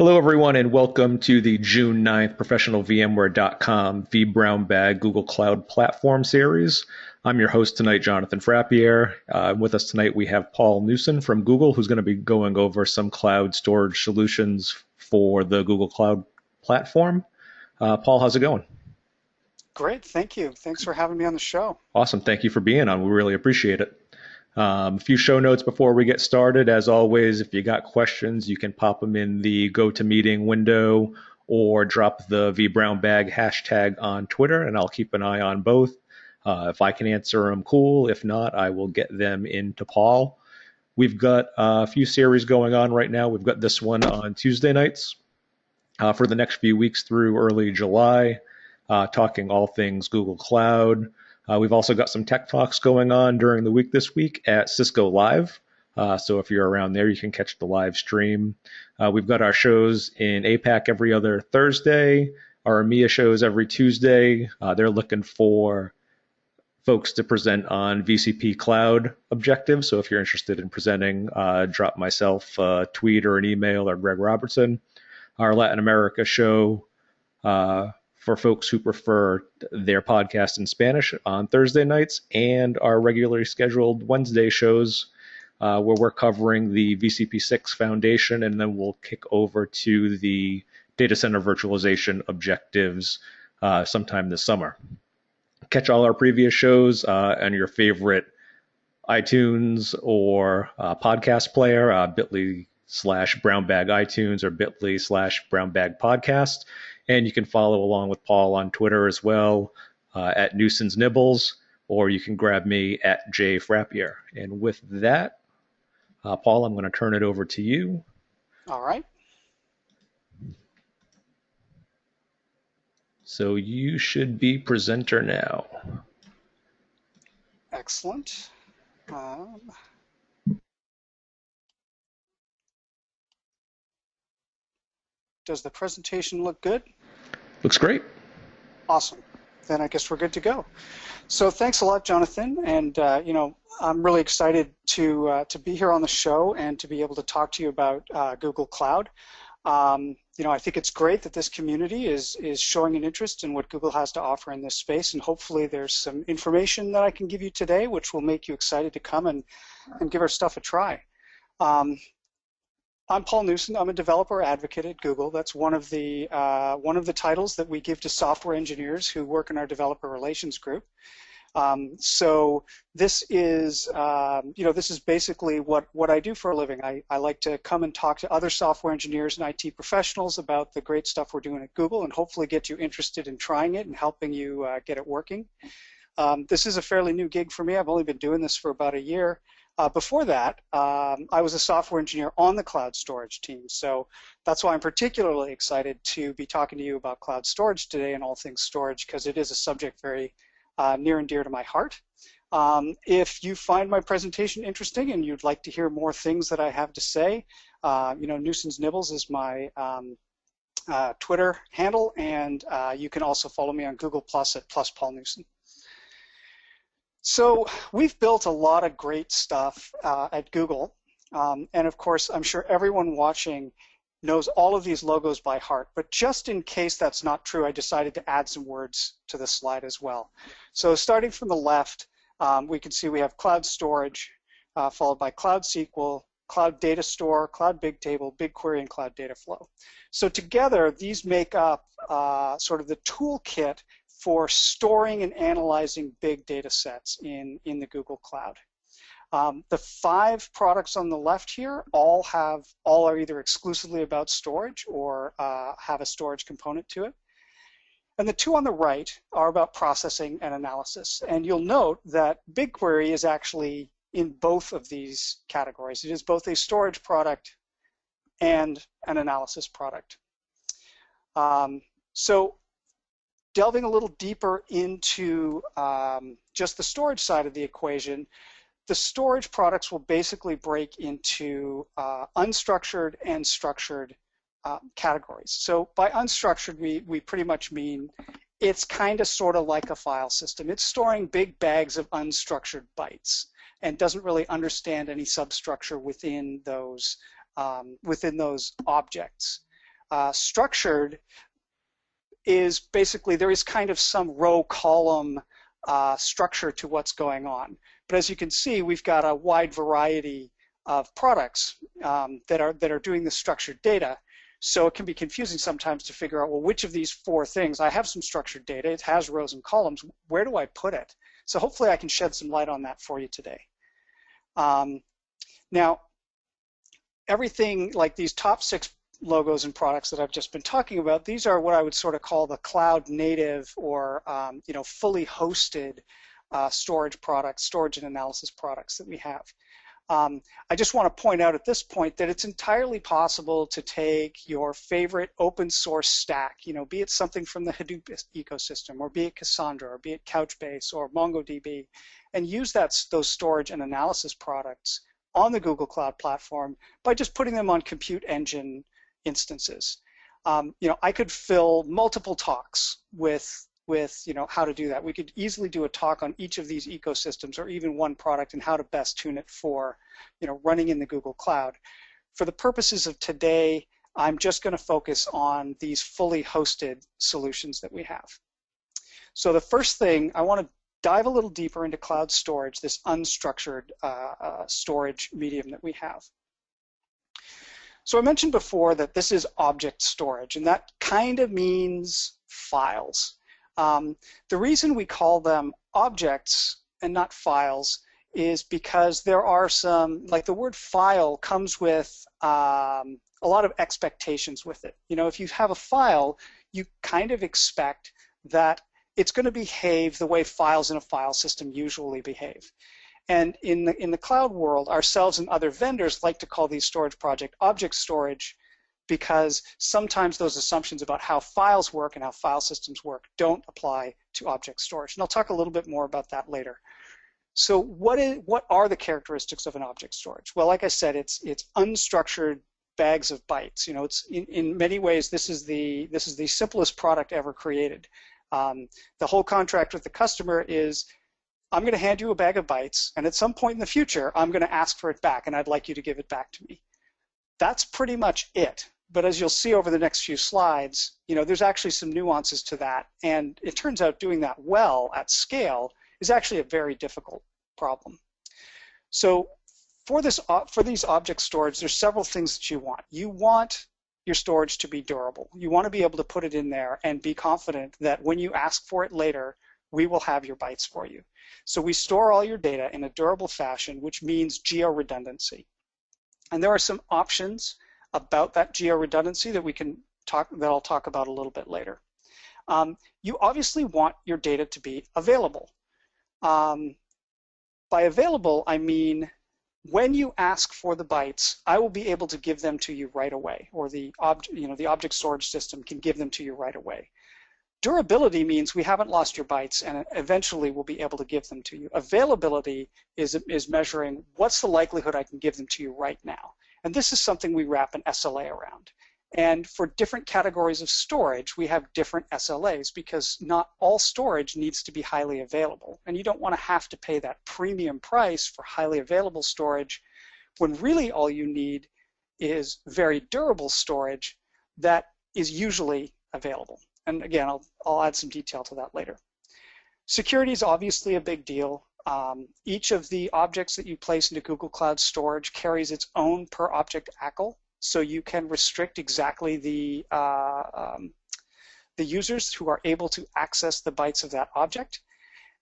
Hello, everyone, and welcome to the June 9th ProfessionalVMware.com vBrownBag Google Cloud Platform Series. I'm your host tonight, Jonathan Frappier. With us tonight, we have Paul Newson from Google, who's going to be going over some cloud storage solutions for the Google Cloud Platform. Paul, how's it going? Great, thank you. Thanks for having me on the show. Awesome. Thank you for being on. We really appreciate it. A few show notes before we get started. As always, if you got questions, you can pop them in the GoToMeeting window or drop the vBrownBag hashtag on Twitter, and I'll keep an eye on both. If I can answer them, cool. If not, I will get them into Paul. We've got a few series going on right now. We've got this one on Tuesday nights for the next few weeks through early July, talking all things Google Cloud. We've also got some tech talks going on during the week this week at Cisco Live. So if you're around there, you can catch the live stream. We've got our shows in APAC every other Thursday, our EMEA shows every Tuesday. They're looking for folks to present on VCP Cloud objectives. So if you're interested in presenting, drop myself a tweet or an email or Greg Robertson. Our Latin America show, for folks who prefer their podcast in Spanish on Thursday nights, and our regularly scheduled Wednesday shows where we're covering the VCP6 Foundation, and then we'll kick over to the data center virtualization objectives sometime this summer. Catch all our previous shows on your favorite iTunes or podcast player, bit.ly/brownbag iTunes or bit.ly/brownbag podcast. And you can follow along with Paul on Twitter as well at Newson's Nibbles, or you can grab me at J Frappier. And with that, Paul, I'm going to turn it over to you. All right. So you should be presenter now. Excellent. Does the presentation look good? Looks great. Awesome. Then I guess we're good to go. So thanks a lot, Jonathan. And I'm really excited to be here on the show and to be able to talk to you about Google Cloud. I think it's great that this community is showing an interest in what Google has to offer in this space, and hopefully there's some information that I can give you today which will make you excited to come and give our stuff a try. I'm Paul Newson. I'm a developer advocate at Google. That's one of the titles that we give to software engineers who work in our developer relations group. So this is basically what I do for a living. I like to come and talk to other software engineers and IT professionals about the great stuff we're doing at Google, and hopefully get you interested in trying it and helping you get it working. This is a fairly new gig for me. I've only been doing this for about a year. Before that, I was a software engineer on the cloud storage team. So that's why I'm particularly excited to be talking to you about cloud storage today and all things storage, because it is a subject very near and dear to my heart. If you find my presentation interesting and you'd like to hear more things that I have to say, Newson's Nibbles is my Twitter handle, and you can also follow me on Google Plus at +PaulNewson. So we've built a lot of great stuff at Google, and of course I'm sure everyone watching knows all of these logos by heart, but just in case that's not true, I decided to add some words to the slide as well. So starting from the left, we can see we have Cloud Storage, followed by Cloud SQL, Cloud Datastore, Cloud Bigtable, BigQuery, and Cloud Dataflow. So together, these make up sort of the toolkit for storing and analyzing big data sets in the Google Cloud. The 5 products on the left here all are either exclusively about storage or have a storage component to it. And the 2 on the right are about processing and analysis. And you'll note that BigQuery is actually in both of these categories. It is both a storage product and an analysis product. So delving a little deeper into just the storage side of the equation, the storage products will basically break into unstructured and structured categories. So by unstructured, we pretty much mean it's kind of sort of like a file system. It's storing big bags of unstructured bytes and doesn't really understand any substructure within those objects. Structured is basically, there is kind of some row column structure to what's going on. But as you can see, we've got a wide variety of products that are doing the structured data. So it can be confusing sometimes to figure out, well, which of these 4 things, I have some structured data, it has rows and columns, where do I put it? So hopefully I can shed some light on that for you today. Now, everything like these top 6 logos and products that I've just been talking about, these are what I would sort of call the cloud native or fully hosted storage products, storage and analysis products that we have. I just want to point out at this point that it's entirely possible to take your favorite open source stack, be it something from the Hadoop ecosystem, or be it Cassandra, or be it Couchbase, or MongoDB, and use those storage and analysis products on the Google Cloud Platform by just putting them on compute engine instances. I could fill multiple talks with how to do that. We could easily do a talk on each of these ecosystems or even one product and how to best tune it for running in the Google Cloud. For the purposes of today, I'm just going to focus on these fully hosted solutions that we have. So the first thing, I want to dive a little deeper into cloud storage, this unstructured storage medium that we have. So I mentioned before that this is object storage, and that kind of means files. The reason we call them objects and not files is because there are some, like the word file comes with a lot of expectations with it. If you have a file, you kind of expect that it's going to behave the way files in a file system usually behave. And in the cloud world, ourselves and other vendors like to call these storage projects object storage, because sometimes those assumptions about how files work and how file systems work don't apply to object storage. And I'll talk a little bit more about that later. So what are the characteristics of an object storage? Well, like I said, it's unstructured bags of bytes. It's in many ways this is the simplest product ever created. The whole contract with the customer is, I'm going to hand you a bag of bytes, and at some point in the future, I'm going to ask for it back, and I'd like you to give it back to me. That's pretty much it. But as you'll see over the next few slides, there's actually some nuances to that, and it turns out doing that well at scale is actually a very difficult problem. So for these object storage, there's several things that you want. You want your storage to be durable. You want to be able to put it in there and be confident that when you ask for it later, we will have your bytes for you. So we store all your data in a durable fashion, which means geo-redundancy. And there are some options about that geo-redundancy that I'll talk about a little bit later. You obviously want your data to be available. By available, I mean when you ask for the bytes, I will be able to give them to you right away, or the object storage system can give them to you right away. Durability means we haven't lost your bytes, and eventually we'll be able to give them to you. Availability is measuring what's the likelihood I can give them to you right now. And this is something we wrap an SLA around. And for different categories of storage, we have different SLAs because not all storage needs to be highly available. And you don't want to have to pay that premium price for highly available storage when really all you need is very durable storage that is usually available. And again, I'll add some detail to that later. Security is obviously a big deal. Each of the objects that you place into Google Cloud Storage carries its own per object ACL, so you can restrict exactly the users who are able to access the bytes of that object.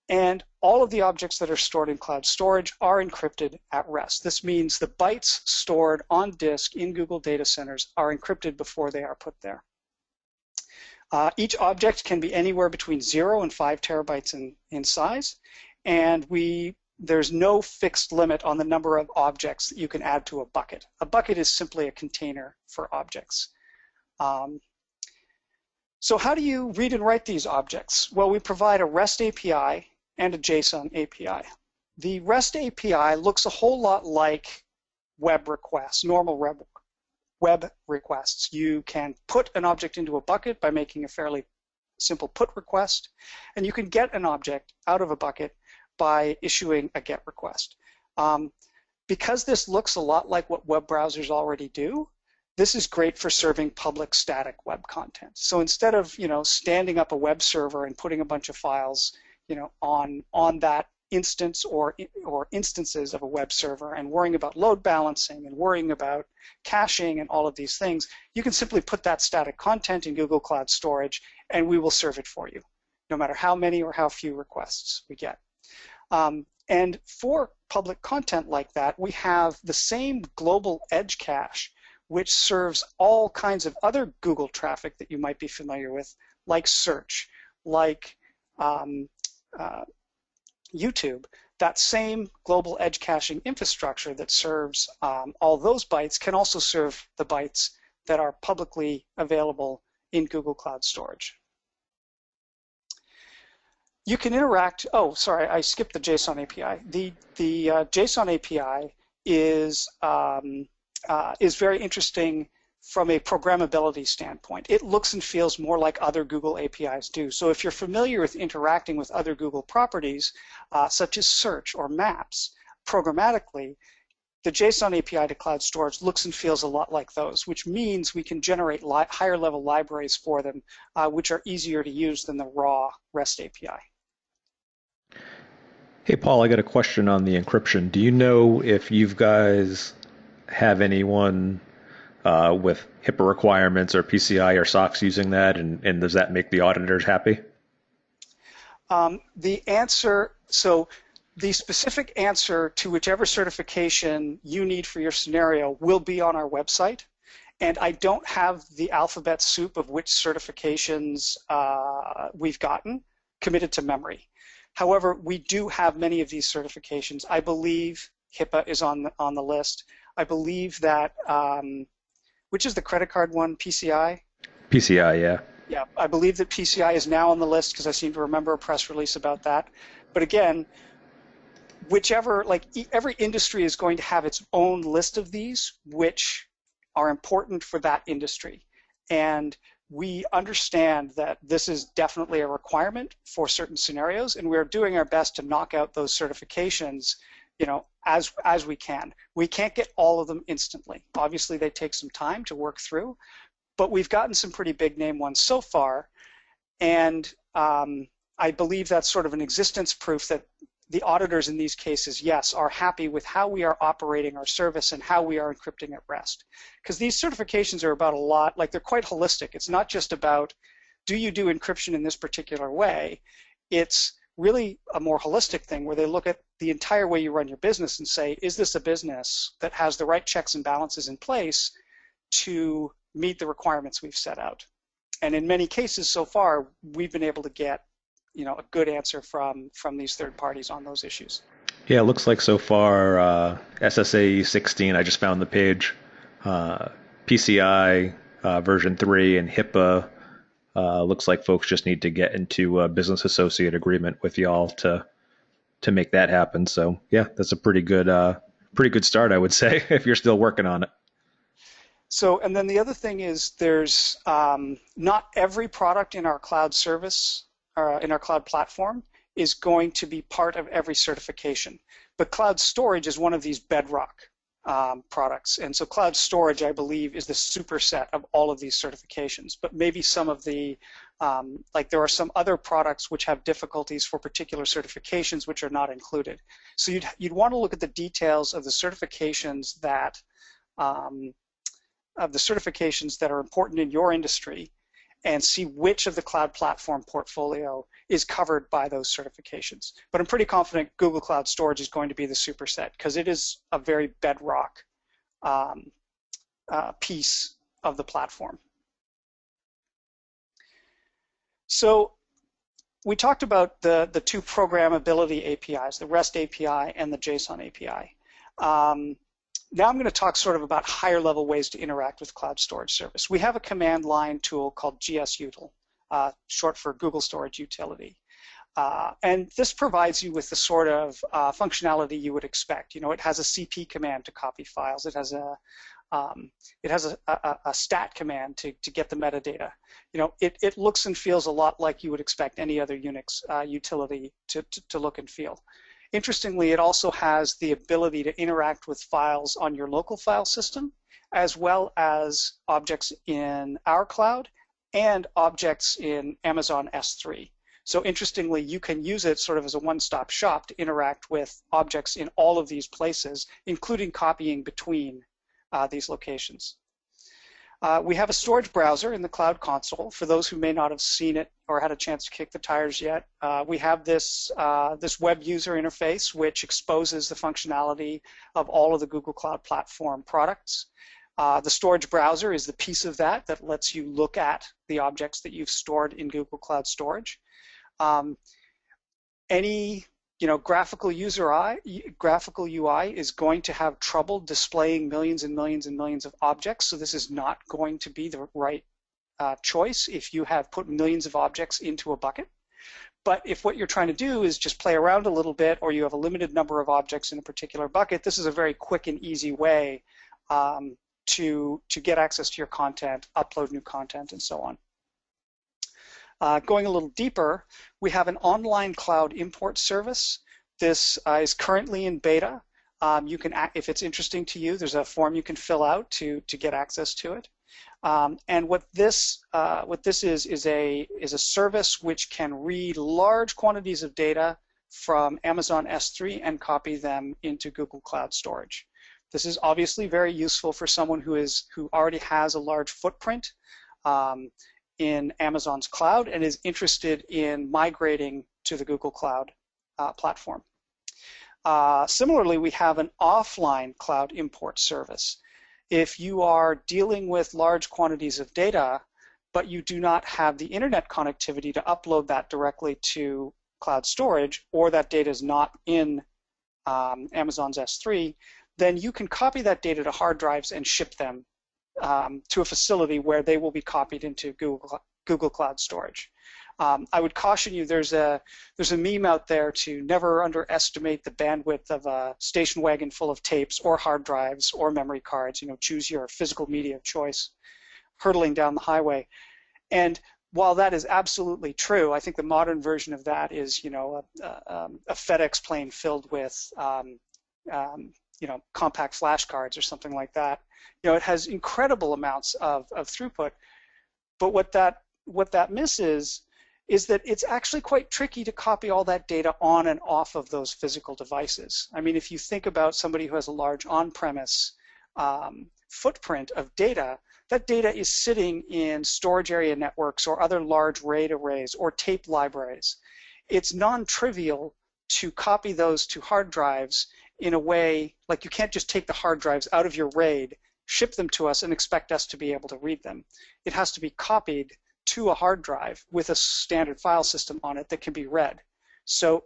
And all of the objects that are stored in cloud storage are encrypted at rest. This means the bytes stored on disk in Google data centers are encrypted before they are put there. Each object can be anywhere between 0 and 5 terabytes in size, and there's no fixed limit on the number of objects that you can add to a bucket. A bucket is simply a container for objects. So how do you read and write these objects? Well, we provide a REST API and a JSON API. The REST API looks a whole lot like web requests, normal web requests. You can put an object into a bucket by making a fairly simple put request, and you can get an object out of a bucket by issuing a GET request. Because this looks a lot like what web browsers already do, this is great for serving public static web content. So instead of, standing up a web server and putting a bunch of files, on that instance or instances of a web server and worrying about load balancing and worrying about caching and all of these things, you can simply put that static content in Google Cloud Storage and we will serve it for you, no matter how many or how few requests we get. And for public content like that, we have the same global edge cache, which serves all kinds of other Google traffic that you might be familiar with, like search, like YouTube. That same global edge caching infrastructure that serves all those bytes can also serve the bytes that are publicly available in Google Cloud Storage. You can interact. Oh, sorry, I skipped the JSON API. The JSON API is very interesting from a programmability standpoint. It looks and feels more like other Google APIs do. So if you're familiar with interacting with other Google properties, such as search or maps, programmatically, the JSON API to cloud storage looks and feels a lot like those, which means we can generate higher level libraries for them, which are easier to use than the raw REST API. Hey, Paul, I got a question on the encryption. Do you know if you guys have anyone with HIPAA requirements or PCI or SOX using that, and does that make the auditors happy? The answer, so the specific answer to whichever certification you need for your scenario will be on our website, and I don't have the alphabet soup of which certifications we've gotten committed to memory. However, we do have many of these certifications. I believe HIPAA is on the list. I believe that, which is the credit card one, PCI? PCI, yeah. Yeah, I believe that PCI is now on the list because I seem to remember a press release about that. But again, whichever, like every industry is going to have its own list of these, which are important for that industry. And we understand that this is definitely a requirement for certain scenarios, and we're doing our best to knock out those certifications, as we can. We can't get all of them instantly. Obviously, they take some time to work through, but we've gotten some pretty big name ones so far, and I believe that's sort of an existence proof that the auditors in these cases, yes, are happy with how we are operating our service and how we are encrypting at rest. Because these certifications are about a lot, like they're quite holistic. It's not just about, do you do encryption in this particular way? It's really a more holistic thing where they look at the entire way you run your business and say, is this a business that has the right checks and balances in place to meet the requirements we've set out? And in many cases so far, we've been able to get a good answer from these third parties on those issues. Yeah, it looks like so far SSA 16, I just found the page, PCI version 3 and HIPAA, looks like folks just need to get into a business associate agreement with y'all to make that happen. So yeah, that's a pretty good start, I would say, if you're still working on it. So, and then the other thing is there's not every product in our cloud service in our cloud platform is going to be part of every certification. But cloud storage is one of these bedrock products. And so cloud storage, I believe, is the superset of all of these certifications. But maybe some of the, like there are some other products which have difficulties for particular certifications which are not included. So you'd want to look at the details of the certifications that, are important in your industry, and see which of the cloud platform portfolio is covered by those certifications. But I'm pretty confident Google Cloud Storage is going to be the superset because it is a very bedrock piece of the platform. So we talked about the two programmability APIs, the REST API and the JSON API. Now I'm going to talk sort of about higher level ways to interact with cloud storage service. We have a command line tool called gsutil, short for Google Storage Utility. And this provides you with the sort of functionality you would expect. It has a CP command to copy files. It has a stat command to get the metadata. It looks and feels a lot like you would expect any other Unix utility to look and feel. Interestingly, it also has the ability to interact with files on your local file system, as well as objects in our cloud and objects in Amazon S3. So interestingly, you can use it sort of as a one-stop shop to interact with objects in all of these places, including copying between these locations. We have a storage browser in the Cloud Console. For those who may not have seen it or had a chance to kick the tires yet, we have this, this web user interface which exposes the functionality of all of the Google Cloud Platform products. The storage browser is the piece of that that lets you look at the objects that you've stored in Google Cloud Storage. Any graphical UI is going to have trouble displaying millions and millions and millions of objects, so this is not going to be the right choice if you have put millions of objects into a bucket. But if what you're trying to do is just play around a little bit, or you have a limited number of objects in a particular bucket, this is a very quick and easy way to get access to your content, upload new content, and so on. Going a little deeper, we have an online cloud import service. This is currently in beta. You can, if it's interesting to you, there's a form you can fill out to get access to it. And what this is a service which can read large quantities of data from Amazon S3 and copy them into Google Cloud Storage. This is obviously very useful for someone who already has a large footprint in Amazon's cloud and is interested in migrating to the Google Cloud platform. Similarly, we have an offline cloud import service. If you are dealing with large quantities of data, but you do not have the internet connectivity to upload that directly to cloud storage, or that data is not in Amazon's S3, then you can copy that data to hard drives and ship them to a facility where they will be copied into Google Cloud Storage. I would caution you, there's a meme out there to never underestimate the bandwidth of a station wagon full of tapes or hard drives or memory cards. Choose your physical media of choice, hurtling down the highway. And while that is absolutely true, I think the modern version of that is, a FedEx plane filled with, compact flash cards or something like that. It has incredible amounts of throughput, but what that misses is that it's actually quite tricky to copy all that data on and off of those physical devices. I mean, if you think about somebody who has a large on-premise footprint of data, that data is sitting in storage area networks or other large RAID arrays or tape libraries. It's non-trivial to copy those to hard drives in a way, like you can't just take the hard drives out of your RAID, ship them to us, and expect us to be able to read them. It has to be copied to a hard drive with a standard file system on it that can be read. So,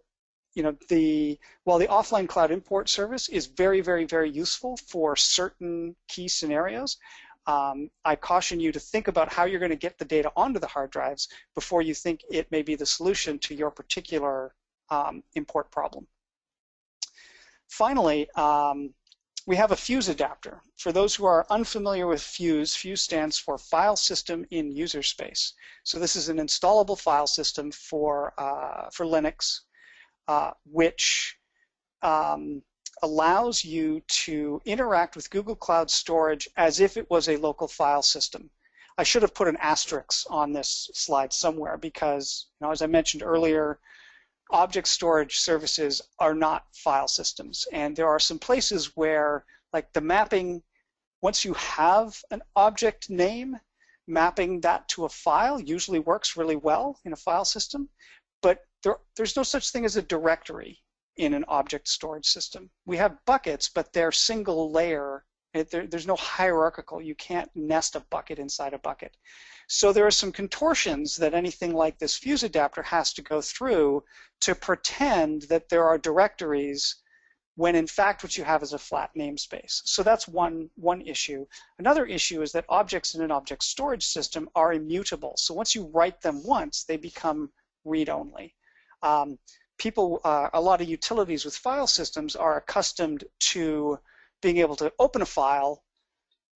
while the offline cloud import service is very, very, very useful for certain key scenarios, I caution you to think about how you're going to get the data onto the hard drives before you think it may be the solution to your particular import problem. Finally, we have a Fuse adapter. For those who are unfamiliar with Fuse, Fuse stands for File System in User Space. So this is an installable file system for Linux, which allows you to interact with Google Cloud Storage as if it was a local file system. I should have put an asterisk on this slide somewhere because, as I mentioned earlier, object storage services are not file systems, and there are some places where, like the mapping, once you have an object name, mapping that to a file usually works really well in a file system, but there's no such thing as a directory in an object storage system. We have buckets, but they're single layer. There's no hierarchical. You can't nest a bucket inside a bucket. So there are some contortions that anything like this Fuse adapter has to go through to pretend that there are directories when in fact what you have is a flat namespace. So that's one issue. Another issue is that objects in an object storage system are immutable. So once you write them once, they become read-only. A lot of utilities with file systems are accustomed to being able to open a file,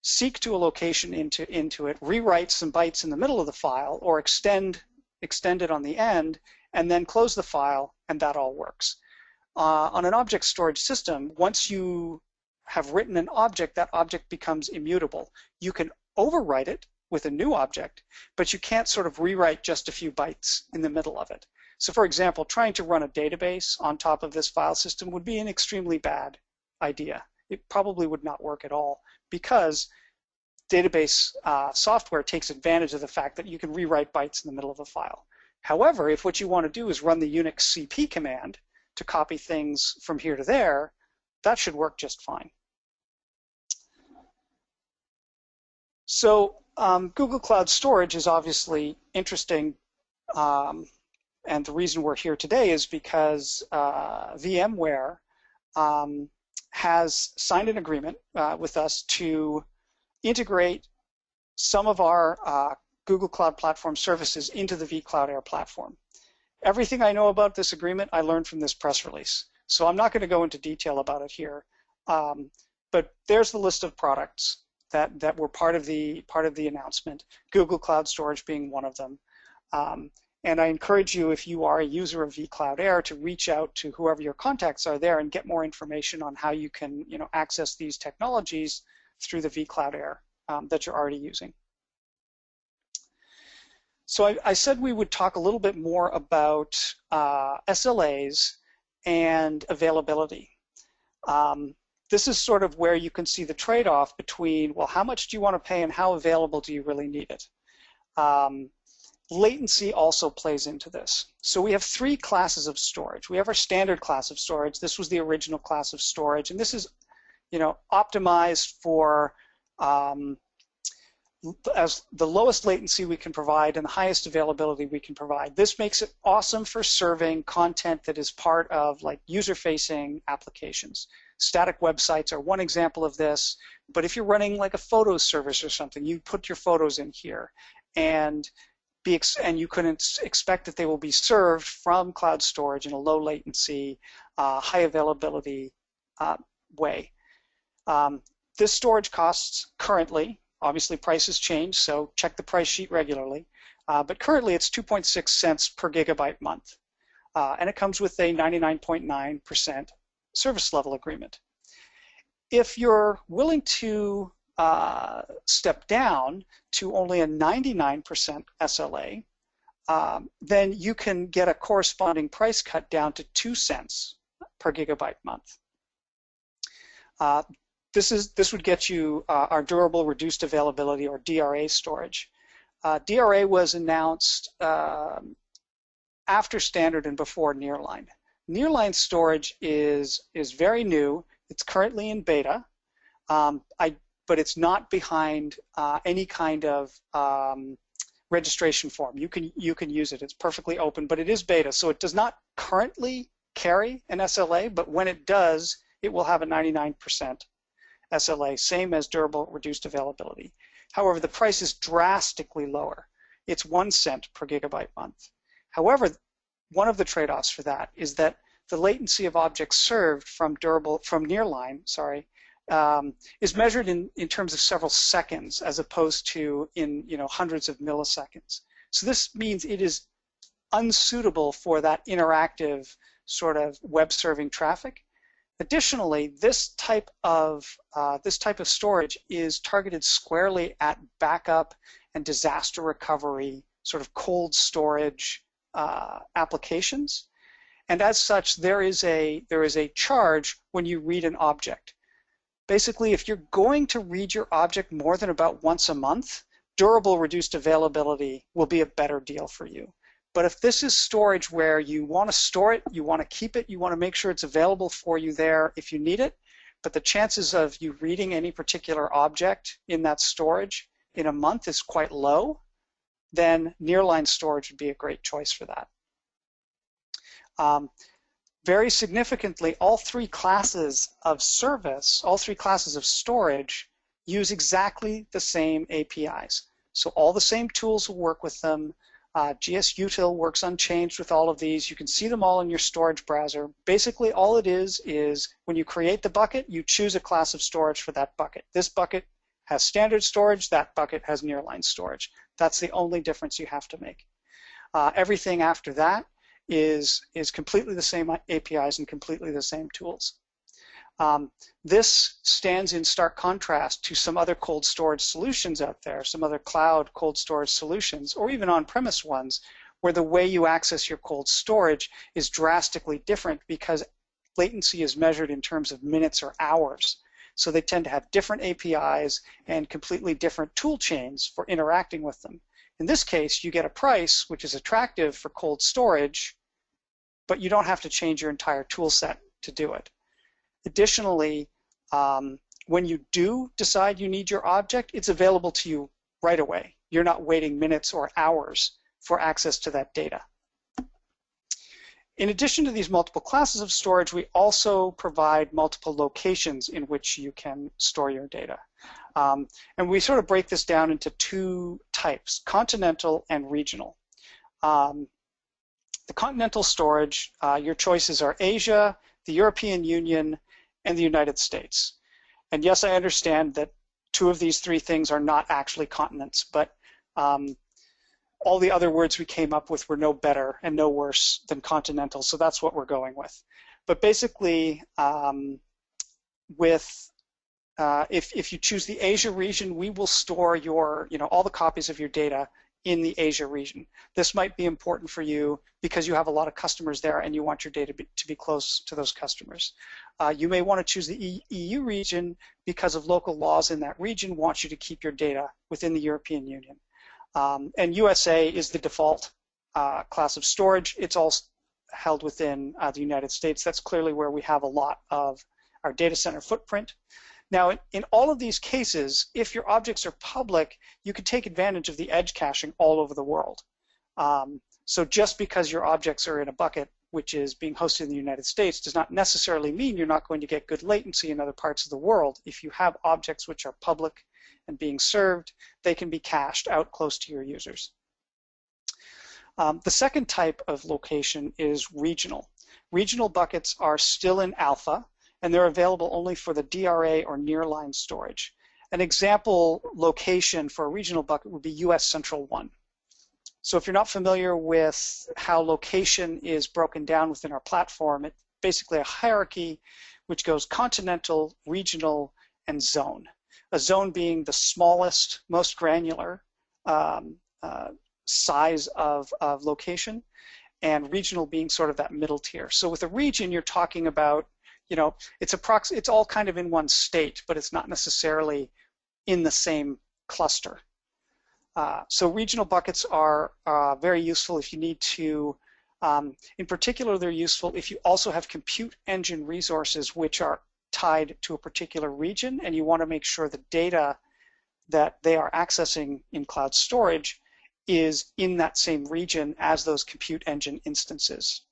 seek to a location into it, rewrite some bytes in the middle of the file, or extend it on the end, and then close the file, and that all works. On an object storage system, once you have written an object, that object becomes immutable. You can overwrite it with a new object, but you can't sort of rewrite just a few bytes in the middle of it. So for example, trying to run a database on top of this file system would be an extremely bad idea. It probably would not work at all because database software takes advantage of the fact that you can rewrite bytes in the middle of a file. However, if what you want to do is run the Unix cp command to copy things from here to there, that should work just fine. So Google Cloud Storage is obviously interesting, and the reason we're here today is because VMware has signed an agreement with us to integrate some of our Google Cloud Platform services into the vCloud Air platform. Everything I know about this agreement I learned from this press release, so I'm not going to go into detail about it here. But there's the list of products that were part of the announcement, Google Cloud Storage being one of them. And I encourage you, if you are a user of vCloud Air, to reach out to whoever your contacts are there and get more information on how you can, access these technologies through the vCloud Air that you're already using. So I said we would talk a little bit more about SLAs and availability. This is sort of where you can see the trade-off between, well, how much do you want to pay and how available do you really need it? Latency also plays into this. So we have three classes of storage. We have our standard class of storage. This was the original class of storage, and this is, optimized for as the lowest latency we can provide and the highest availability we can provide. This makes it awesome for serving content that is part of like user-facing applications. Static websites are one example of this, but if you're running like a photos service or something, you put your photos in here, and you can expect that they will be served from cloud storage in a low latency, high availability way. This storage costs currently, obviously prices change, so check the price sheet regularly, but currently it's 2.6 cents per gigabyte month, and it comes with a 99.9% service level agreement. If you're willing to step down to only a 99% SLA, then you can get a corresponding price cut down to 2 cents per gigabyte month. This would get you our durable reduced availability, or DRA storage. DRA was announced after standard and before nearline. Nearline storage is very new. It's currently in beta, but it's not behind any kind of registration form. You can use it. It's perfectly open, but it is beta, so it does not currently carry an SLA. But when it does, it will have a 99% SLA, same as durable reduced availability. However, the price is drastically lower. It's 1 cent per gigabyte month. However, one of the trade-offs for that is that the latency of objects served from nearline, is measured in terms of several seconds as opposed to in hundreds of milliseconds. So this means it is unsuitable for that interactive sort of web serving traffic. Additionally, this type of storage is targeted squarely at backup and disaster recovery, sort of cold storage applications, and as such, there is a charge when you read an object. Basically, if you're going to read your object more than about once a month, durable reduced availability will be a better deal for you. But if this is storage where you want to store it, you want to keep it, you want to make sure it's available for you there if you need it, but the chances of you reading any particular object in that storage in a month is quite low, then nearline storage would be a great choice for that. Very significantly, all three classes of service, all three classes of storage use exactly the same APIs. So all the same tools will work with them. GSUtil works unchanged with all of these. You can see them all in your storage browser. Basically, all it is when you create the bucket, you choose a class of storage for that bucket. This bucket has standard storage, that bucket has nearline storage. That's the only difference you have to make. Everything after that is completely the same APIs and completely the same tools. This stands in stark contrast to some other cold storage solutions out there, some other cloud cold storage solutions, or even on-premise ones, where the way you access your cold storage is drastically different because latency is measured in terms of minutes or hours. So they tend to have different APIs and completely different tool chains for interacting with them. In this case, you get a price which is attractive for cold storage, but you don't have to change your entire tool set to do it. Additionally, when you do decide you need your object, it's available to you right away. You're not waiting minutes or hours for access to that data. In addition to these multiple classes of storage, we also provide multiple locations in which you can store your data. And we sort of break this down into two types, continental and regional. The continental storage, your choices are Asia, the European Union, and the United States. And yes, I understand that two of these three things are not actually continents, but all the other words we came up with were no better and no worse than continental, so that's what we're going with. But basically, if you choose the Asia region, we will store your, all the copies of your data in the Asia region. This might be important for you because you have a lot of customers there and you want your data to be close to those customers. You may want to choose the EU region because of local laws in that region want you to keep your data within the European Union. And USA is the default class of storage. It's all held within the United States. That's clearly where we have a lot of our data center footprint. Now, in all of these cases, if your objects are public, you can take advantage of the edge caching all over the world. So just because your objects are in a bucket which is being hosted in the United States does not necessarily mean you're not going to get good latency in other parts of the world. If you have objects which are public and being served, they can be cached out close to your users. The second type of location is regional. Regional buckets are still in alpha, and they're available only for the DRA or nearline storage. An example location for a regional bucket would be US Central 1. So if you're not familiar with how location is broken down within our platform, it's basically a hierarchy which goes continental, regional, and zone. A zone being the smallest, most granular size of location, and regional being sort of that middle tier. So with a region, you're talking about, it's all kind of in one state, but it's not necessarily in the same cluster. So regional buckets are very useful if you need to, in particular, they're useful if you also have compute engine resources which are tied to a particular region, and you want to make sure the data that they are accessing in cloud storage is in that same region as those compute engine instances.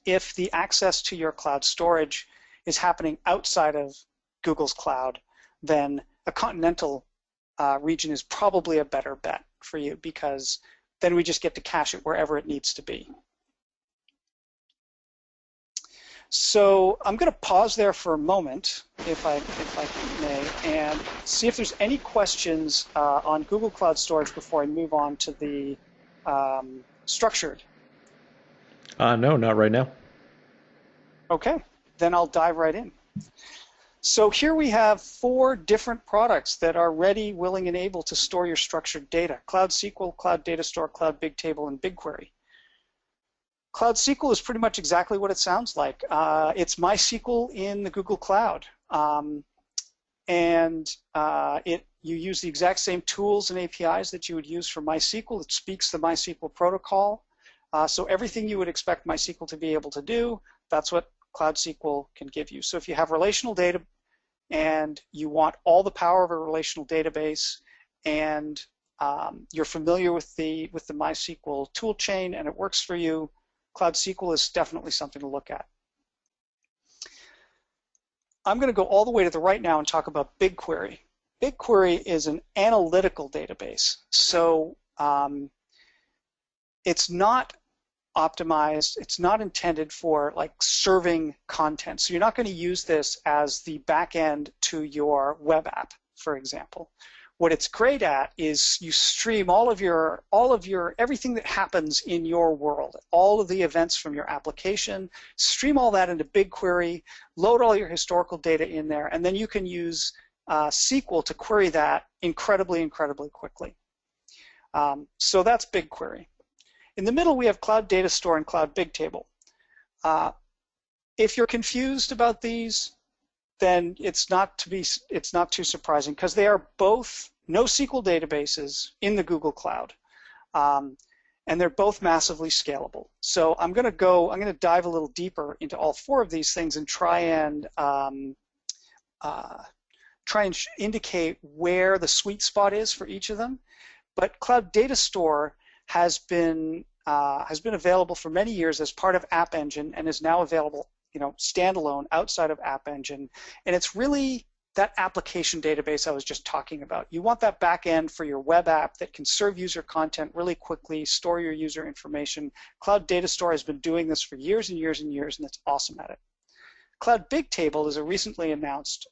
If the access to your cloud storage is happening outside of Google's cloud, then a continental region is probably a better bet for you, because then we just get to cache it wherever it needs to be. So I'm going to pause there for a moment, if I may, and see if there's any questions on Google Cloud Storage before I move on to the structured. No, not right now. Okay, then I'll dive right in. So here we have 4 different products that are ready, willing, and able to store your structured data: Cloud SQL, Cloud Datastore, Cloud Bigtable, and BigQuery. Cloud SQL is pretty much exactly what it sounds like. It's MySQL in the Google Cloud. You use the exact same tools and APIs that you would use for MySQL. It speaks the MySQL protocol. So everything you would expect MySQL to be able to do, that's what Cloud SQL can give you. So if you have relational data and you want all the power of a relational database, and you're familiar with the MySQL tool chain and it works for you, Cloud SQL is definitely something to look at. I'm going to go all the way to the right now and talk about BigQuery. BigQuery is an analytical database. So it's not optimized, it's not intended for like serving content. So you're not going to use this as the back end to your web app, for example. What it's great at is you stream all of your everything that happens in your world, all of the events from your application, stream all that into BigQuery, load all your historical data in there, and then you can use SQL to query that incredibly quickly. So that's BigQuery. In the middle, we have Cloud Datastore and Cloud Bigtable. If you're confused about these, then it's not too surprising, because they are both NoSQL databases in the Google Cloud, and they're both massively scalable. So I'm going to dive a little deeper into all four of these things and try and indicate where the sweet spot is for each of them. But Cloud Datastore has been available for many years as part of App Engine and is now available, standalone outside of App Engine. And it's really that application database I was just talking about. You want that back end for your web app that can serve user content really quickly, store your user information. Cloud Datastore has been doing this for years and years and years, and it's awesome at it. Cloud Bigtable is a recently announced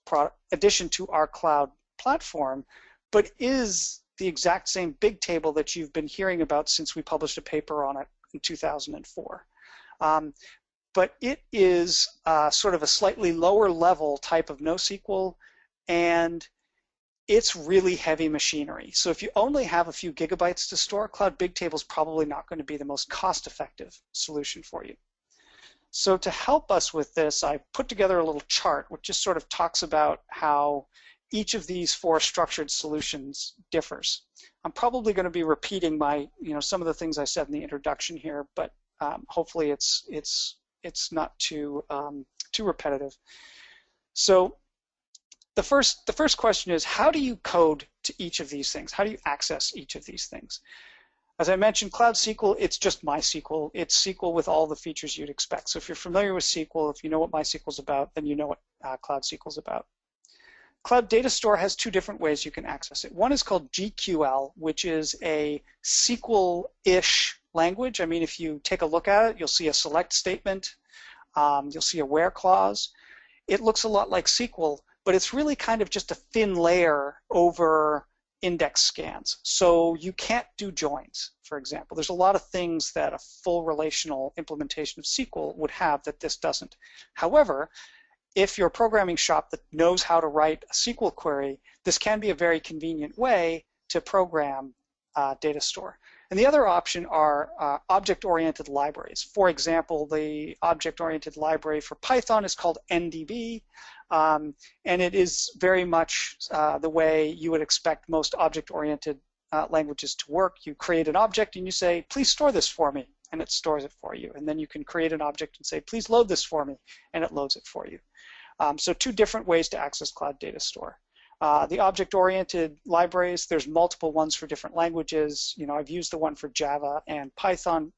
addition to our cloud platform, but is the exact same Bigtable that you've been hearing about since we published a paper on it in 2004. But it is sort of a slightly lower level type of NoSQL, and it's really heavy machinery. So if you only have a few gigabytes to store, Cloud Bigtable is probably not going to be the most cost-effective solution for you. So to help us with this, I put together a little chart which just sort of talks about how each of these four structured solutions differs. I'm probably going to be repeating some of the things I said in the introduction here, but hopefully it's not too repetitive. So the first question is, how do you code to each of these things? How do you access each of these things? As I mentioned, Cloud SQL, it's just MySQL. It's SQL with all the features you'd expect. So if you're familiar with SQL, if you know what MySQL is about, then you know what Cloud SQL is about. Cloud Datastore has two different ways you can access it. One is called GQL, which is a SQL-ish language. I mean, if you take a look at it, you'll see a select statement. You'll see a where clause. It looks a lot like SQL, but it's really kind of just a thin layer over index scans. So you can't do joins, for example. There's a lot of things that a full relational implementation of SQL would have that this doesn't. However, if you're a programming shop that knows how to write a SQL query, this can be a very convenient way to program Datastore. And the other option are object-oriented libraries. For example, the object-oriented library for Python is called NDB, and it is very much the way you would expect most object-oriented languages to work. You create an object and you say, please store this for me, and it stores it for you. And then you can create an object and say, please load this for me, and it loads it for you. So two different ways to access Cloud Datastore. The object-oriented libraries, there's multiple ones for different languages. I've used the one for Java and Python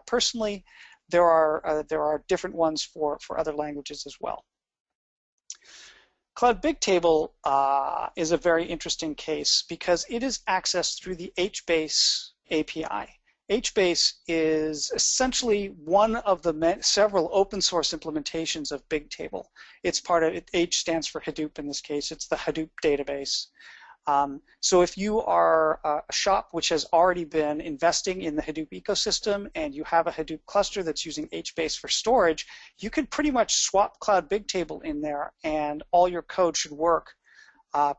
personally. There are different ones for other languages as well. Cloud Bigtable is a very interesting case because it is accessed through the HBase API. HBase is essentially one of the several open source implementations of Bigtable. It's part of it. H stands for Hadoop in this case. It's the Hadoop database. So if you are a shop which has already been investing in the Hadoop ecosystem and you have a Hadoop cluster that's using HBase for storage, you can pretty much swap Cloud Bigtable in there and all your code should work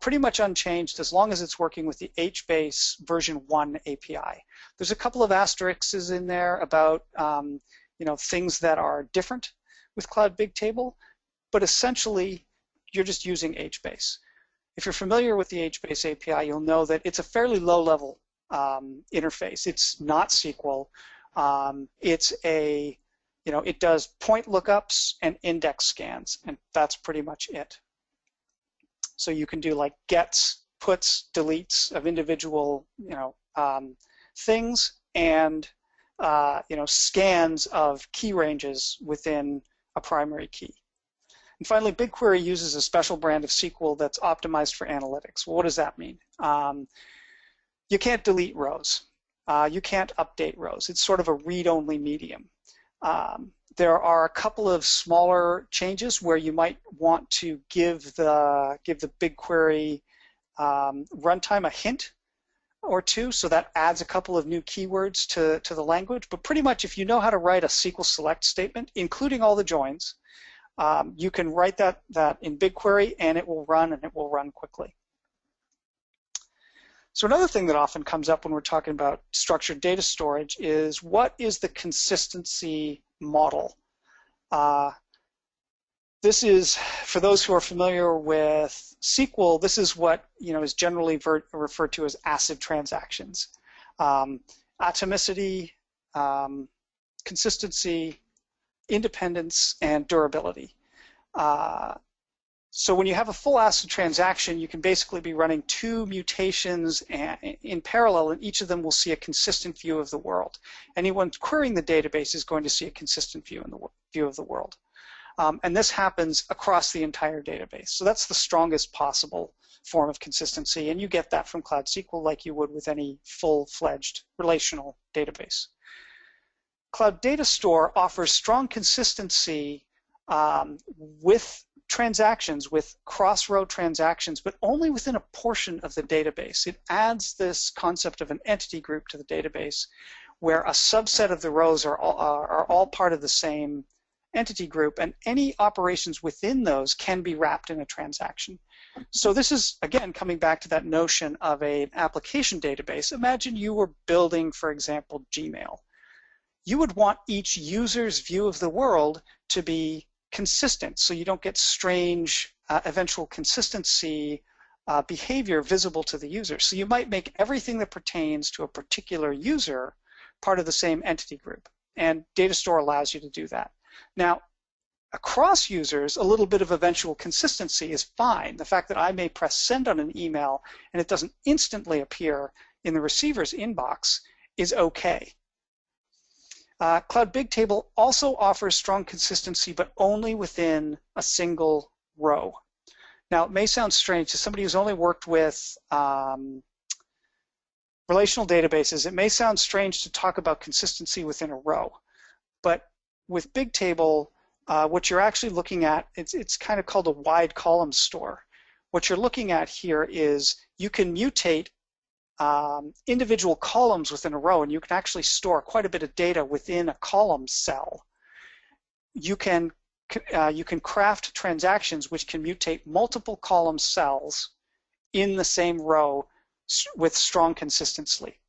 pretty much unchanged as long as it's working with the HBase version 1 API. There's a couple of asterisks in there about things that are different with Cloud Bigtable, but essentially you're just using HBase. If you're familiar with the HBase API, you'll know that it's a fairly low-level interface. It's not SQL. It does point lookups and index scans, and that's pretty much it. So you can do like gets, puts, deletes of individual, things, and scans of key ranges within a primary key. And finally, BigQuery uses a special brand of SQL that's optimized for analytics. Well, what does that mean? You can't delete rows. You can't update rows. It's sort of a read-only medium. There are a couple of smaller changes where you might want to give the BigQuery runtime a hint or two, so that adds a couple of new keywords to the language. But pretty much if you know how to write a SQL select statement, including all the joins, you can write that in BigQuery and it will run, and it will run quickly. So another thing that often comes up when we're talking about structured data storage is, what is the consistency model? This is, for those who are familiar with SQL, this is what is generally referred to as ACID transactions. Atomicity, consistency, independence, and durability. So when you have a full ACID transaction, you can basically be running two mutations in parallel, and each of them will see a consistent view of the world. Anyone querying the database is going to see a consistent view of the world. And this happens across the entire database. So that's the strongest possible form of consistency, and you get that from Cloud SQL like you would with any full-fledged relational database. Cloud Datastore offers strong consistency with transactions, with cross-row transactions, but only within a portion of the database. It adds this concept of an entity group to the database, where a subset of the rows are all part of the same entity group, and any operations within those can be wrapped in a transaction. So this is, again, coming back to that notion of an application database. Imagine you were building, for example, Gmail. You would want each user's view of the world to be consistent, so you don't get strange eventual consistency behavior visible to the user. So you might make everything that pertains to a particular user part of the same entity group, and Datastore allows you to do that. Now, across users, a little bit of eventual consistency is fine. The fact that I may press send on an email and it doesn't instantly appear in the receiver's inbox is okay. Cloud Bigtable also offers strong consistency, but only within a single row. Now, it may sound strange to somebody who's only worked with relational databases. It may sound strange to talk about consistency within a row, but with Bigtable, what you're actually looking at, it's kind of called a wide column store. What you're looking at here is you can mutate individual columns within a row, and you can actually store quite a bit of data within a column cell. You can craft transactions which can mutate multiple column cells in the same row with strong consistency.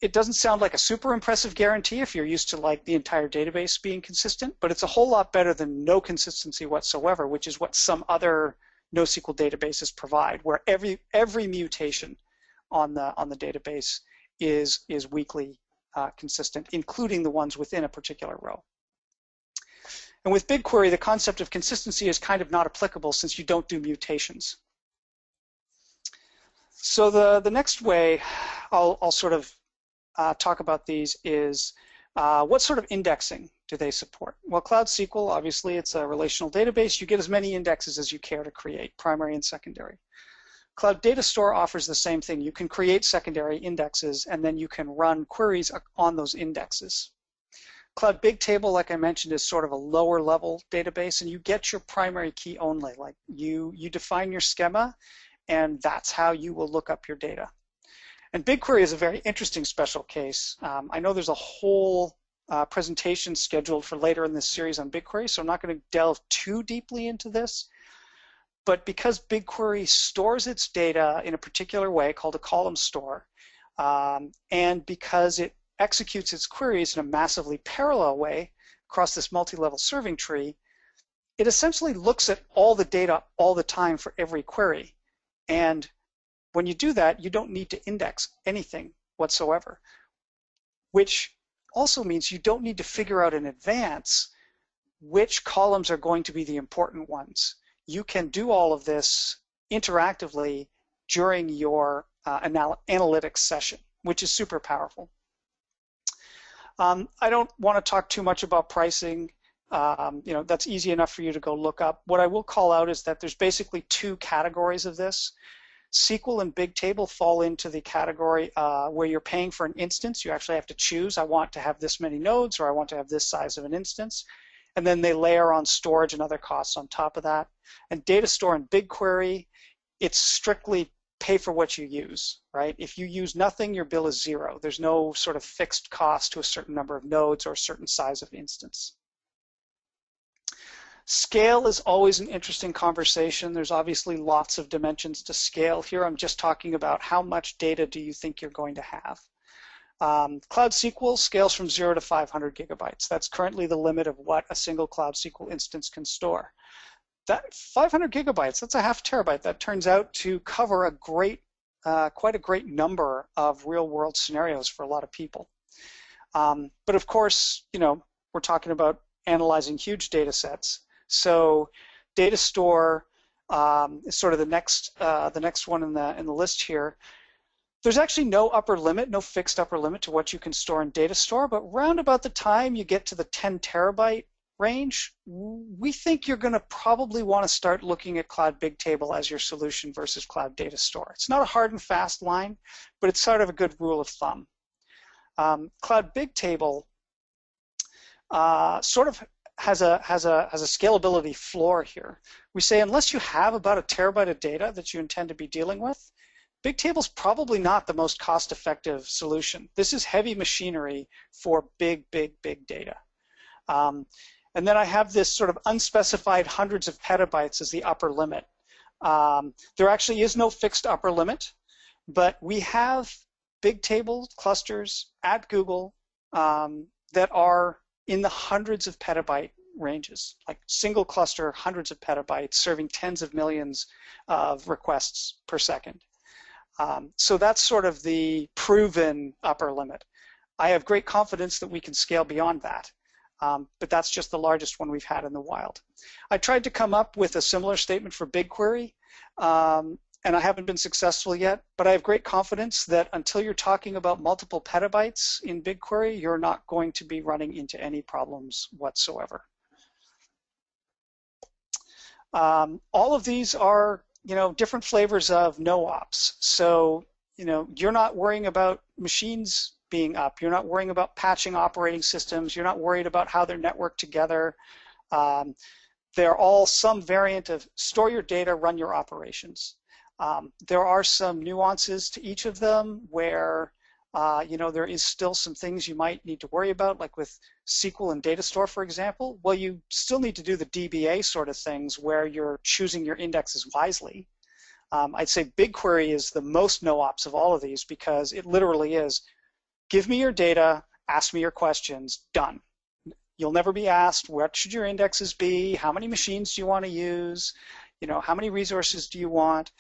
It doesn't sound like a super impressive guarantee if you're used to like the entire database being consistent, but it's a whole lot better than no consistency whatsoever, which is what some other NoSQL databases provide, where every mutation on the database is weakly consistent, including the ones within a particular row. And with BigQuery, the concept of consistency is kind of not applicable since you don't do mutations. So the next way I'll sort of talk about these is what sort of indexing do they support? Well, Cloud SQL, obviously, it's a relational database. You get as many indexes as you care to create, primary and secondary. Cloud Datastore offers the same thing. You can create secondary indexes, and then you can run queries on those indexes. Cloud Bigtable, like I mentioned, is sort of a lower level database, and you get your primary key only. Like you define your schema, and that's how you will look up your data. And BigQuery is a very interesting special case. I know there's a whole presentation scheduled for later in this series on BigQuery, so I'm not going to delve too deeply into this. But because BigQuery stores its data in a particular way called a column store, and because it executes its queries in a massively parallel way across this multi-level serving tree, it essentially looks at all the data all the time for every query. And when you do that, you don't need to index anything whatsoever, which also means you don't need to figure out in advance which columns are going to be the important ones. You can do all of this interactively during your analytics session, which is super powerful. I don't want to talk too much about pricing. That's easy enough for you to go look up. What I will call out is that there's basically two categories of this. SQL and Bigtable fall into the category where you're paying for an instance. You actually have to choose, I want to have this many nodes, or I want to have this size of an instance. and then they layer on storage and other costs on top of that. And Datastore and BigQuery, it's strictly pay for what you use, right? If you use nothing, your bill is zero. There's no sort of fixed cost to a certain number of nodes or a certain size of instance. Scale is always an interesting conversation. There's obviously lots of dimensions to scale. Here I'm just talking about how much data do you think you're going to have. Cloud SQL scales from 0 to 500 gigabytes. That's currently the limit of what a single Cloud SQL instance can store. That 500 gigabytes, that's a half terabyte. That turns out to cover a quite a great number of real-world scenarios for a lot of people. But of course, we're talking about analyzing huge data sets. So Datastore is sort of the next one in the list here. There's actually no upper limit, no fixed upper limit to what you can store in Datastore, but round about the time you get to the 10 terabyte range, we think you're going to probably want to start looking at Cloud Bigtable as your solution versus Cloud Datastore. It's not a hard and fast line, but it's sort of a good rule of thumb. Cloud Bigtable sort of has a scalability floor here. We say unless you have about a terabyte of data that you intend to be dealing with, Bigtable's probably not the most cost-effective solution. This is heavy machinery for big data. And then I have this sort of unspecified hundreds of petabytes as the upper limit. There actually is no fixed upper limit, but we have Bigtable clusters at Google that are in the hundreds of petabyte ranges, like single cluster, hundreds of petabytes, serving tens of millions of requests per second. So that's sort of the proven upper limit. I have great confidence that we can scale beyond that, but that's just the largest one we've had in the wild. I tried to come up with a similar statement for BigQuery, and I haven't been successful yet, but I have great confidence that until you're talking about multiple petabytes in BigQuery, you're not going to be running into any problems whatsoever. All of these are different flavors of no ops. So, you're not worrying about machines being up. You're not worrying about patching operating systems. You're not worried about how they're networked together. They're all some variant of store your data, run your operations. There are some nuances to each of them where there is still some things you might need to worry about, like with SQL and Datastore, for example. Well, you still need to do the DBA sort of things where you're choosing your indexes wisely. I'd say BigQuery is the most no-ops of all of these because it literally is, give me your data, ask me your questions, done. You'll never be asked, what should your indexes be? How many machines do you want to use? How many resources do you want?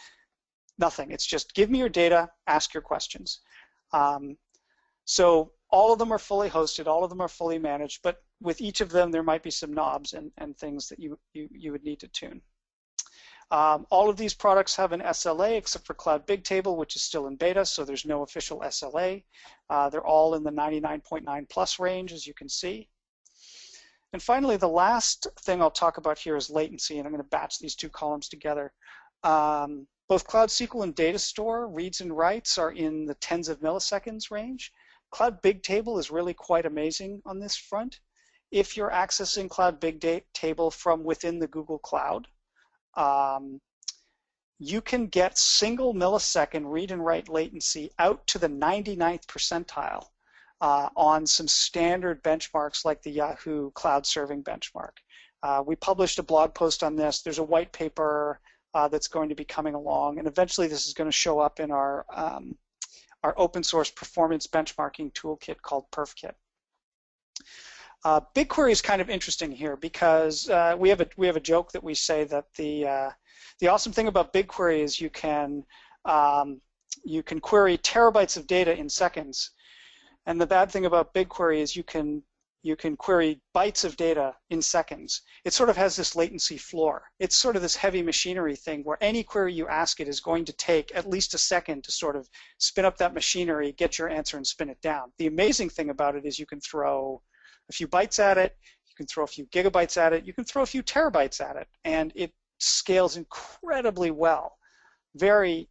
Nothing. It's just give me your data, ask your questions. So all of them are fully hosted, all of them are fully managed, but with each of them there might be some knobs and things that you would need to tune. All of these products have an SLA except for Cloud Bigtable, which is still in beta, so there's no official SLA. They're all in the 99.9 plus range, as you can see. And finally, the last thing I'll talk about here is latency, and I'm going to batch these two columns together. Both Cloud SQL and Datastore reads and writes are in the tens of milliseconds range. Cloud Bigtable is really quite amazing on this front. If you're accessing Cloud Bigtable from within the Google Cloud, you can get single millisecond read and write latency out to the 99th percentile on some standard benchmarks like the Yahoo Cloud Serving benchmark. We published a blog post on this. There's a white paper that's going to be coming along, and eventually this is going to show up in our open source performance benchmarking toolkit called PerfKit. BigQuery is kind of interesting here because we have a joke that we say that the awesome thing about BigQuery is you can query terabytes of data in seconds, and the bad thing about BigQuery is you can query bytes of data in seconds. It sort of has this latency floor. It's sort of this heavy machinery thing where any query you ask it is going to take at least a second to sort of spin up that machinery, get your answer, and spin it down. The amazing thing about it is you can throw a few bytes at it, you can throw a few gigabytes at it, you can throw a few terabytes at it, and it scales incredibly well. Very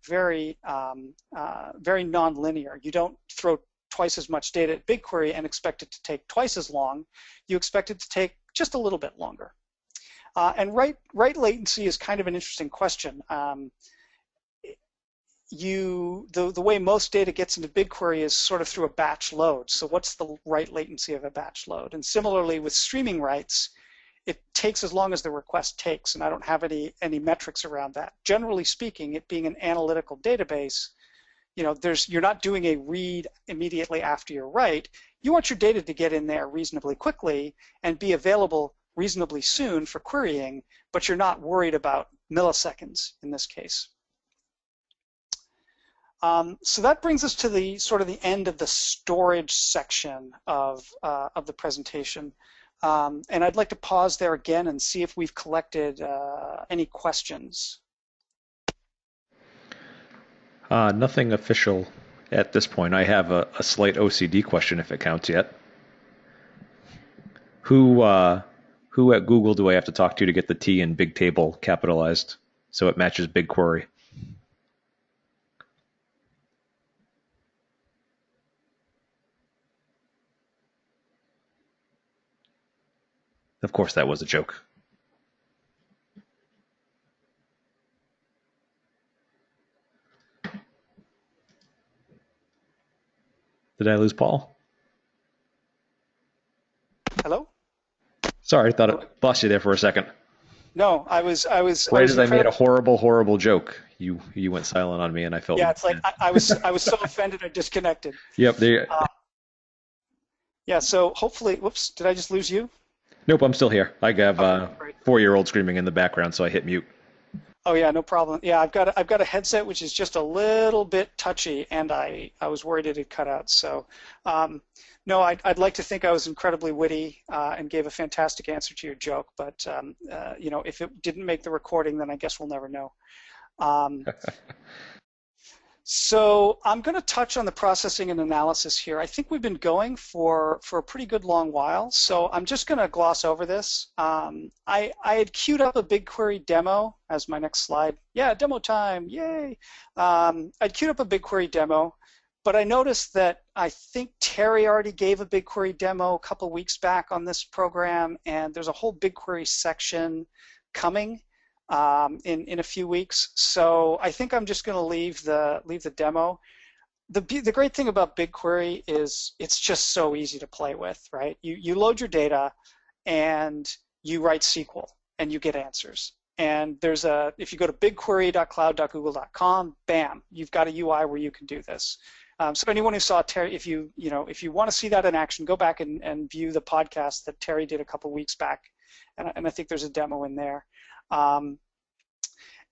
non-linear. You don't throw twice as much data at BigQuery and expect it to take twice as long. You expect it to take just a little bit longer. And write latency is kind of an interesting question. The way most data gets into BigQuery is sort of through a batch load. So what's the write latency of a batch load? And similarly with streaming writes, it takes as long as the request takes, and I don't have any metrics around that. Generally speaking, it being an analytical database, you're not doing a read immediately after your write. You want your data to get in there reasonably quickly and be available reasonably soon for querying, but you're not worried about milliseconds in this case. So that brings us to the sort of the end of the storage section of the presentation. And I'd like to pause there again and see if we've collected any questions. Nothing official at this point. I have a slight OCD question, if it counts yet. Who at Google do I have to talk to get the T in big table capitalized so it matches BigQuery? Of course, that was a joke. Did I lose Paul? Hello? Sorry, I thought I lost you there for a second. No, I was. Right as I made a horrible joke, you went silent on me, and I felt. Yeah, it's like I was so offended I disconnected. Yep. Yeah. So hopefully, whoops, did I just lose you? Nope, I'm still here. I have a 4-year-old screaming in the background, so I hit mute. Oh yeah, no problem. Yeah, I've got a headset which is just a little bit touchy, and I was worried it had cut out. So, no, I'd like to think I was incredibly witty and gave a fantastic answer to your joke. But if it didn't make the recording, then I guess we'll never know. So I'm going to touch on the processing and analysis here. I think we've been going for a pretty good long while, so I'm just going to gloss over this. I had queued up a BigQuery demo as my next slide. Yeah, demo time, yay! I'd queued up a BigQuery demo, but I noticed that I think Terry already gave a BigQuery demo a couple weeks back on this program, and there's a whole BigQuery section coming in a few weeks. So I think I'm just going to leave the demo. The great thing about BigQuery is it's just so easy to play with, right? You load your data and you write SQL and you get answers. And if you go to bigquery.cloud.google.com, bam, you've got a UI where you can do this. So anyone who saw Terry, if you want to see that in action, go back and view the podcast that Terry did a couple weeks back, and I think there's a demo in there.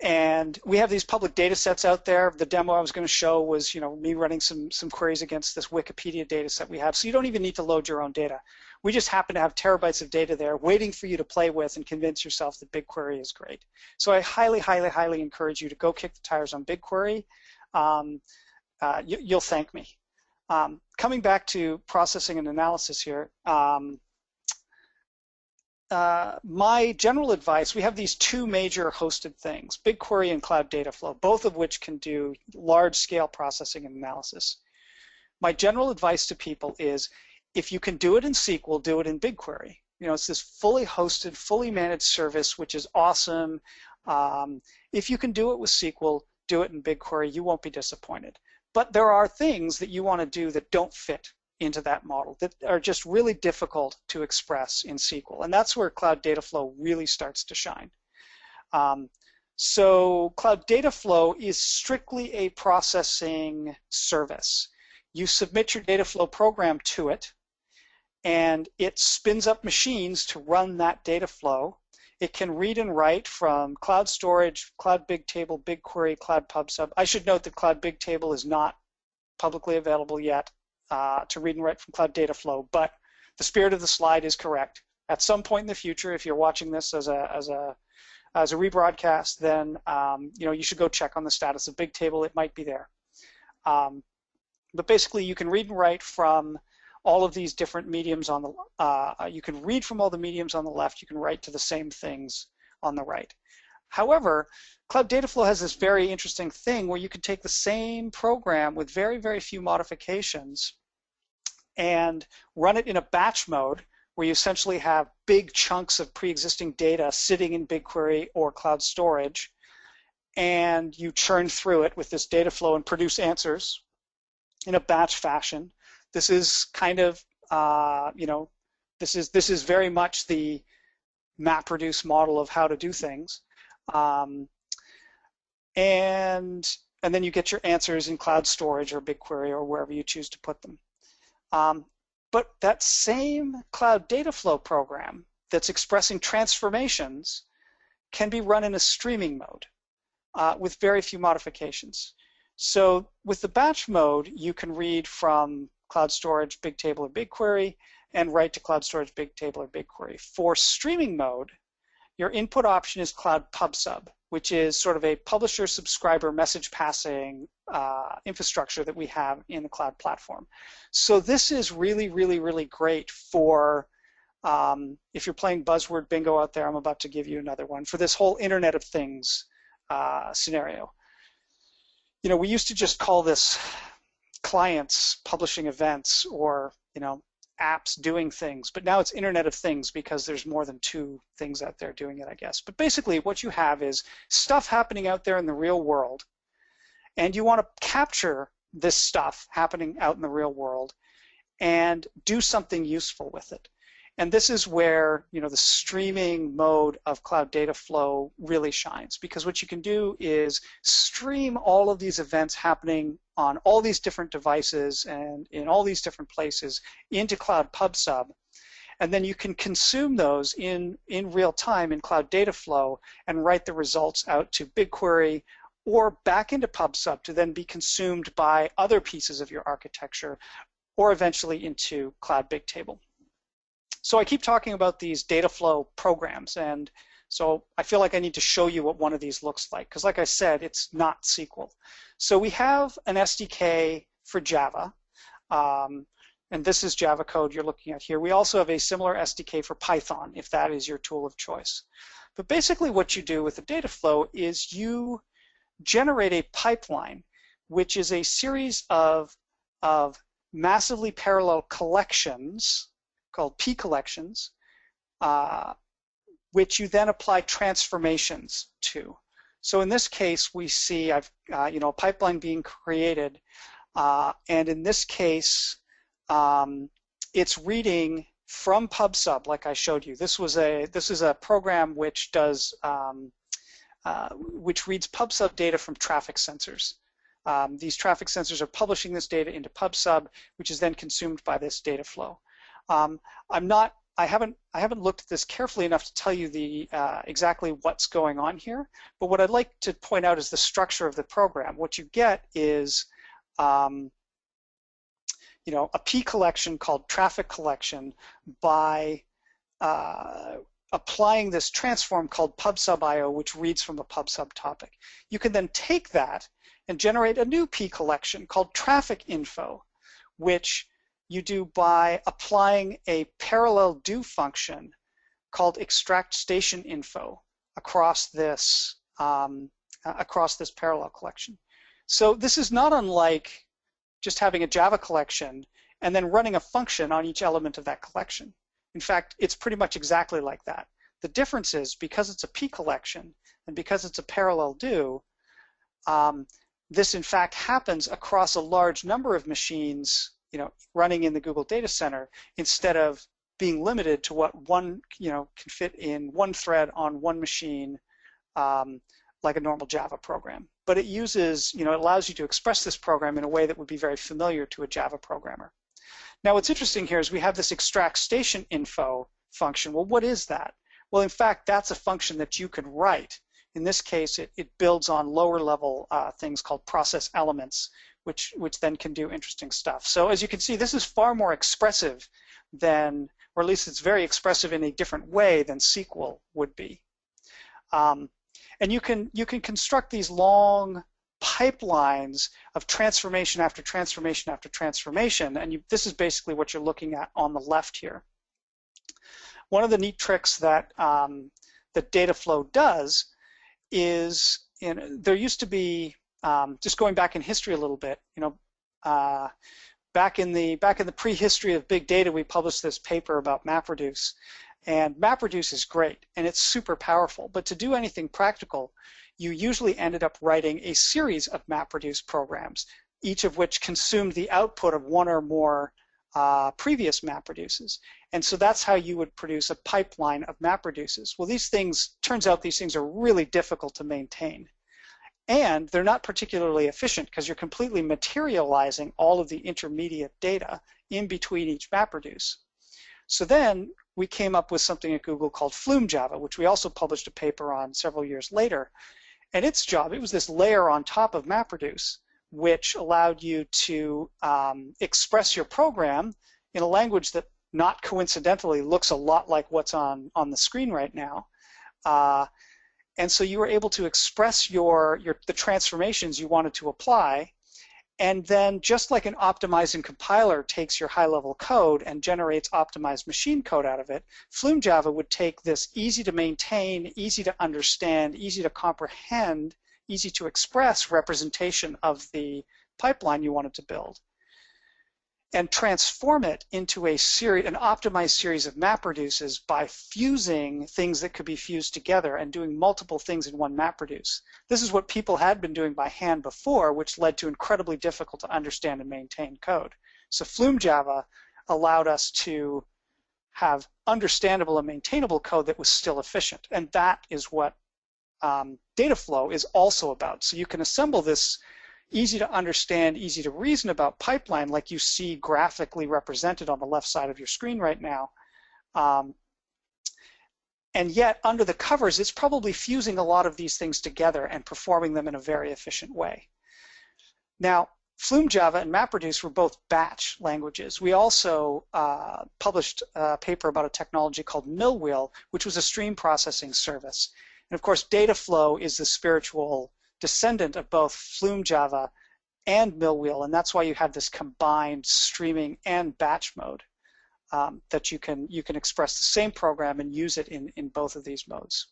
And we have these public data sets out there. The demo I was going to show was, me running some queries against this Wikipedia data set we have. So you don't even need to load your own data. We just happen to have terabytes of data there waiting for you to play with and convince yourself that BigQuery is great. So I highly, highly, highly encourage you to go kick the tires on BigQuery. You'll thank me. Coming back to processing and analysis here, my general advice, we have these two major hosted things, BigQuery and Cloud Dataflow, both of which can do large-scale processing and analysis. My general advice to people is, if you can do it in SQL, do it in BigQuery. It's this fully hosted, fully managed service, which is awesome. If you can do it with SQL, do it in BigQuery. You won't be disappointed. But there are things that you want to do that don't fit into that model, that are just really difficult to express in SQL. And that's where Cloud Dataflow really starts to shine. So Cloud Dataflow is strictly a processing service. You submit your Dataflow program to it, and it spins up machines to run that data flow. It can read and write from Cloud Storage, Cloud Bigtable, BigQuery, Cloud PubSub. I should note that Cloud Bigtable is not publicly available yet to read and write from Cloud Dataflow, but the spirit of the slide is correct. At some point in the future, if you're watching this as a rebroadcast, then you should go check on the status of Bigtable. It might be there. But basically, you can read and write from all of these different mediums on the. You can read from all the mediums on the left. You can write to the same things on the right. However, Cloud Dataflow has this very interesting thing where you can take the same program with very, very few modifications and run it in a batch mode where you essentially have big chunks of pre-existing data sitting in BigQuery or cloud storage, and you churn through it with this data flow and produce answers in a batch fashion. This is kind of, this is very much the MapReduce model of how to do things. And then you get your answers in cloud storage or BigQuery or wherever you choose to put them. But that same cloud data flow program that's expressing transformations can be run in a streaming mode with very few modifications. So with the batch mode, you can read from cloud storage, Bigtable, or BigQuery, and write to cloud storage, Bigtable, or BigQuery. For streaming mode, your input option is Cloud PubSub, which is sort of a publisher-subscriber message passing infrastructure that we have in the cloud platform. So this is really, really, really great for, if you're playing buzzword bingo out there, I'm about to give you another one, for this whole Internet of Things scenario. You know, we used to just call this clients publishing events or, you know, apps doing things, but now it's Internet of Things because there's more than two things out there doing it, I guess. But basically what you have is stuff happening out there in the real world, and you want to capture this stuff happening out in the real world and do something useful with it. And this is where, you know, the streaming mode of Cloud Data Flow really shines, because what you can do is stream all of these events happening on all these different devices and in all these different places into Cloud PubSub, and then you can consume those in real time in Cloud Data Flow and write the results out to BigQuery or back into PubSub to then be consumed by other pieces of your architecture or eventually into Cloud Bigtable. So I keep talking about these data flow programs, and so I feel like I need to show you what one of these looks like, because like I said, it's not SQL. So we have an SDK for Java, and this is Java code you're looking at here. We also have a similar SDK for Python, if that is your tool of choice. But basically what you do with the data flow is you generate a pipeline, which is a series of massively parallel collections called P collections, which you then apply transformations to. So in this case, we see a pipeline being created, and in this case, it's reading from PubSub, like I showed you. This is a program which does which reads PubSub data from traffic sensors. These traffic sensors are publishing this data into PubSub, which is then consumed by this data flow. I haven't looked at this carefully enough to tell you the exactly what's going on here, but what I'd like to point out is the structure of the program. What you get is a P collection called traffic collection by applying this transform called PubSub.io, which reads from a PubSub topic. You can then take that and generate a new P collection called traffic info, which you do by applying a parallel do function called extract station info across this parallel collection. So this is not unlike just having a Java collection and then running a function on each element of that collection. In fact, it's pretty much exactly like that. The difference is because it's a P collection and because it's a parallel do, this in fact happens across a large number of machines, running in the Google Data Center, instead of being limited to what one, can fit in one thread on one machine, like a normal Java program. But it uses, it allows you to express this program in a way that would be very familiar to a Java programmer. Now, what's interesting here is we have this extract station info function. Well, what is that? Well, in fact, that's a function that you can write. In this case, it builds on lower level things called process elements, which then can do interesting stuff. So as you can see, this is far more expressive than, or at least it's very expressive in a different way than SQL would be. And you can construct these long pipelines of transformation after transformation after transformation, and this is basically what you're looking at on the left here. One of the neat tricks that that Dataflow does is, there used to be, just going back in history a little bit, back in the prehistory of big data, we published this paper about MapReduce. And MapReduce is great, and it's super powerful. But to do anything practical, you usually ended up writing a series of MapReduce programs, each of which consumed the output of one or more previous MapReduces. And so that's how you would produce a pipeline of MapReduces. Well, turns out these things are really difficult to maintain. And they're not particularly efficient because you're completely materializing all of the intermediate data in between each MapReduce. So then we came up with something at Google called FlumeJava, which we also published a paper on several years later. And its job, it was this layer on top of MapReduce, which allowed you to express your program in a language that, not coincidentally, looks a lot like what's on the screen right now. And so you were able to express the transformations you wanted to apply. And then, just like an optimizing compiler takes your high-level code and generates optimized machine code out of it, FlumeJava would take this easy to maintain, easy to understand, easy to comprehend, easy to express representation of the pipeline you wanted to build and transform it into an optimized series of MapReduces by fusing things that could be fused together and doing multiple things in one MapReduce. This is what people had been doing by hand before, which led to incredibly difficult to understand and maintain code. So FlumeJava allowed us to have understandable and maintainable code that was still efficient, and that is what Dataflow is also about. So you can assemble this easy to understand, easy to reason about pipeline like you see graphically represented on the left side of your screen right now. And yet, under the covers, it's probably fusing a lot of these things together and performing them in a very efficient way. Now, FlumeJava and MapReduce were both batch languages. We also published a paper about a technology called Millwheel, which was a stream processing service. And of course, Dataflow is the spiritual descendant of both FlumeJava and Millwheel, and that's why you have this combined streaming and batch mode that you can express the same program and use it in both of these modes.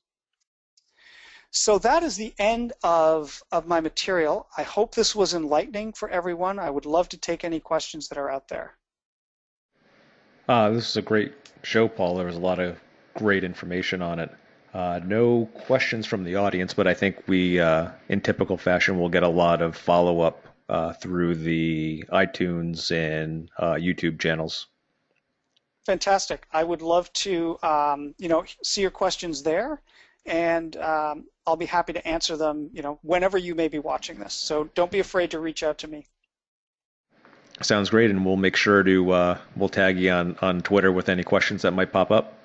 So that is the end of my material. I hope this was enlightening for everyone. I would love to take any questions that are out there. This is a great show, Paul. There was a lot of great information on it. No questions from the audience, but I think we, in typical fashion, will get a lot of follow-up through the iTunes and YouTube channels. Fantastic. I would love to, see your questions there, and I'll be happy to answer them, whenever you may be watching this. So don't be afraid to reach out to me. Sounds great, and we'll make sure to we'll tag you on Twitter with any questions that might pop up.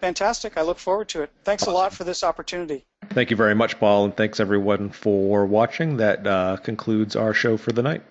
Fantastic. I look forward to it. Thanks a lot for this opportunity. Thank you very much, Paul, and thanks everyone for watching. That concludes our show for the night.